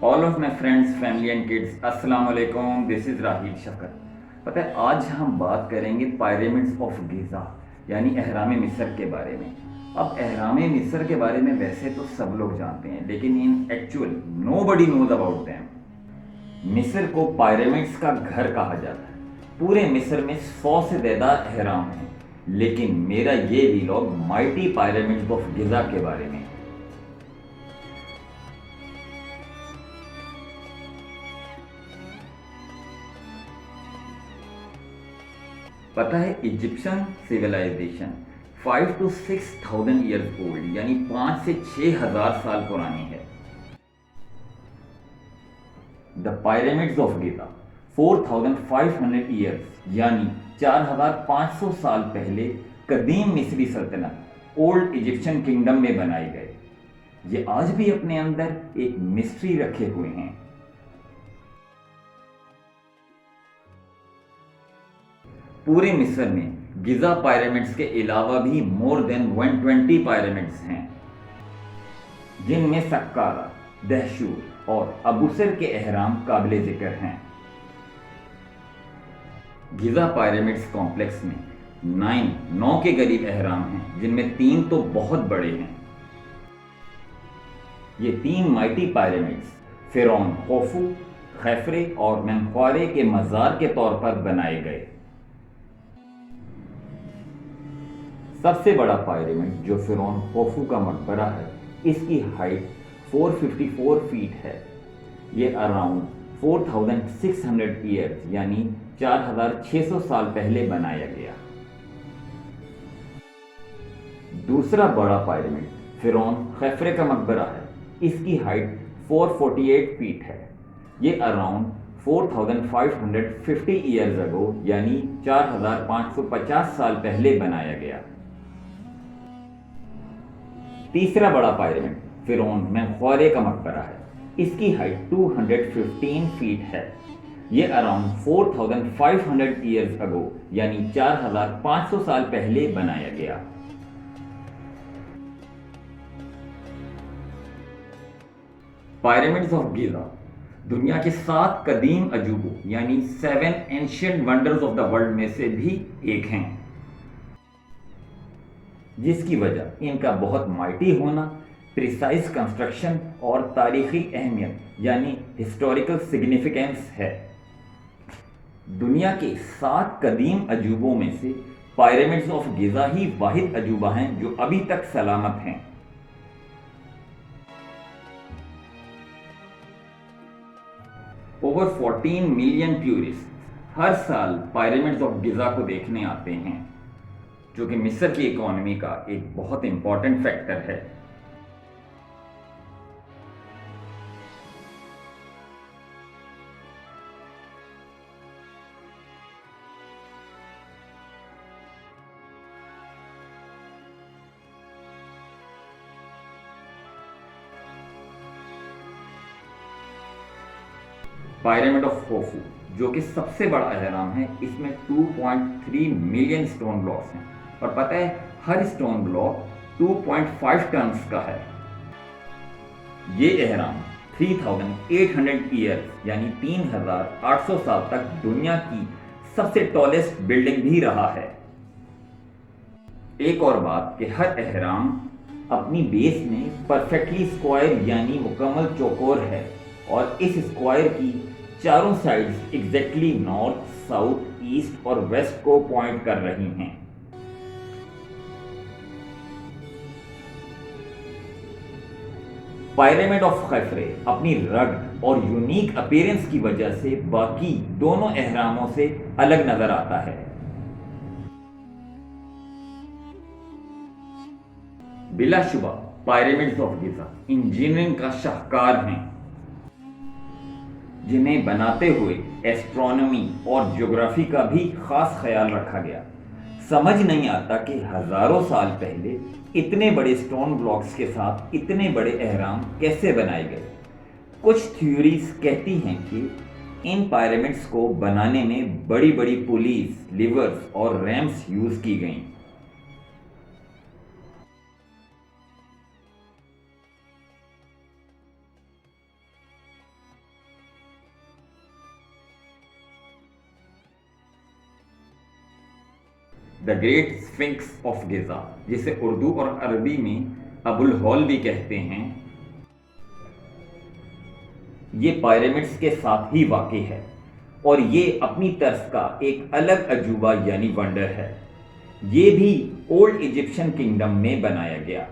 All of my friends family and kids अस्सलाम वालेकुम, this is राहील शफकत। पता है आज हम बात करेंगे पायरामिड्स ऑफ गिज़ा यानी अहराम मिस्र के बारे में। अब अहराम मिस्र के बारे में वैसे तो सब लोग जानते हैं, लेकिन in actual nobody knows about them. मिस्र को पायरामिड्स का घर कहा जाता है। पूरे मिस्र में 100 से ज़्यादा अहराम हैं, लेकिन मेरा ये vlog mighty pyramids of Giza के बारे में। पता है Egyptian civilisation 5 to 6,000 years old यानी 5 से 6,000 साल पुरानी है। The pyramids of Giza 4,500 years यानी 4,500 साल पहले कदीम मिस्री सल्तनत ओल्ड इजिप्शियन किंगडम में बनाए गए। ये आज भी अपने अंदर एक मिस्ट्री रखे हुए हैं। पूरे मिस्र में गिज़ा पिरामिड्स के अलावा भी मोर देन 120 पिरामिड्स हैं, जिनमें सक्कारा, दहशूर और अबूसर के अहराम काबिले जिक्र हैं। गिज़ा पिरामिड्स कॉम्प्लेक्स में 9 के करीब अहराम हैं, जिनमें 3 तो बहुत बड़े हैं। ये 3 माइटी पिरामिड्स फिरौन खोफू, खैफरे और मेनख्वारे के मज़ार के तौर पर बनाए गए। सबसे बड़ा पिरामिड जो फिरौन खोफू का मकबरा है, इसकी हाइट 454 फीट है। ये अराउंड 4,600 ईयर्स यानी 4,600 साल पहले बनाया गया। दूसरा बड़ा पिरामिड फिरौन खैफरे का मकबरा है। इसकी हाइट 448 फीट है। ये अराउंड 4,550 ईयर्स अगो यानी 4,550 साल पहले बनाया गया। तीसरा बड़ा पिरामिड फिरौन मेनख्वारे का मकबरा है। इसकी हाइट 215 फीट है। ये अराउंड 4,500 ईयर्स अगो यानी 4,500 साल पहले बनाया गया। पिरामिड्स ऑफ गिज़ा दुनिया के 7 कदीम अजूबों यानी 7 ancient wonders of the world में से भी एक हैं, जिसकी वजह इनका बहुत माइटी होना, प्रिसाइज कंस्ट्रक्शन और तारीखी अहमियत यानी हिस्टोरिकल सिग्निफिकेंस है। दुनिया के 7 कदीम अजूबों में से पिरामिड्स ऑफ गिज़ा ही वाहिद अजूबा हैं जो अभी तक सलामत हैं। ओवर 14 मिलियन टूरिस्ट हर साल पिरामिड्स ऑफ गिज़ा को देखने आते हैं, जो कि मिस्र की इकोनॉमी का एक बहुत इंपॉर्टेंट फैक्टर है। पिरामिड ऑफ खोफू जो कि सबसे बड़ा अहराम है, इसमें 2.3 मिलियन स्टोन ब्लॉक्स हैं और पता है हर स्टोन ब्लॉक 2.5 टन्स का है। ये अहराम 3,800 ईयर्स यानी 3,800 साल तक दुनिया की सबसे टॉलेस्ट बिल्डिंग भी रहा है। एक और बात कि हर अहराम अपनी बेस में परफेक्टली स्क्वायर यानी मुकम्मल चौकोर है और इस स्क्वायर की चारों sides exactly north, south, east और वेस्ट को पॉइंट कर रही हैं। पिरामिड ऑफ खैफरे अपनी रग्ड और यूनिक अपीयरेंस की वजह से बाकी दोनों अहरामों से अलग नजर आता है। बिलाशुबा पिरामिड्स ऑफ गिज़ा इंजीनियरिंग का शाहकार हैं, जिन्हें बनाते हुए एस्ट्रोनॉमी और ज्योग्राफी का भी खास ख्याल रखा गया। समझ नहीं आता कि हजारों साल पहले इतने बड़े स्टोन ब्लॉक्स के साथ इतने बड़े अहराम कैसे बनाए गए। कुछ थ्योरीज कहती हैं कि इन पिरामिड्स को बनाने में बड़ी बड़ी पुलीज, लिवर्स और रैम्स यूज की गईं। دا گریٹ اسفنکس آف گیزا، جسے اردو اور عربی میں ابو الہول بھی کہتے ہیں، یہ پیرامڈز کے ساتھ ہی واقع ہے اور یہ اپنی طرز کا ایک الگ عجوبہ یعنی ونڈر ہے۔ یہ بھی اولڈ ایجپشن کنگڈم میں بنایا گیا۔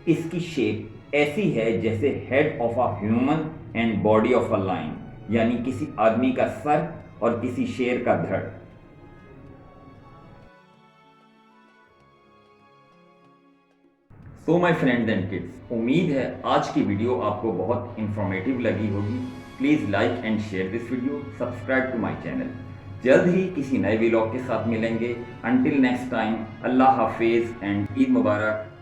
اس کی شیپ ایسی ہے جیسے head of a human and body of a lion, یعنی کسی آدمی کا سر اور کسی شیر کا دھڑ۔ سو مائی فرینڈز اینڈ کڈس، امید ہے آج کی ویڈیو آپ کو بہت انفارمیٹیو لگی ہوگی۔ Please like and share this video, subscribe to my channel. جلد ہی کسی نئے ویلاگ کے ساتھ ملیں گے۔ انٹل نیکسٹ ٹائم، اللہ حافظ اینڈ عید مبارک۔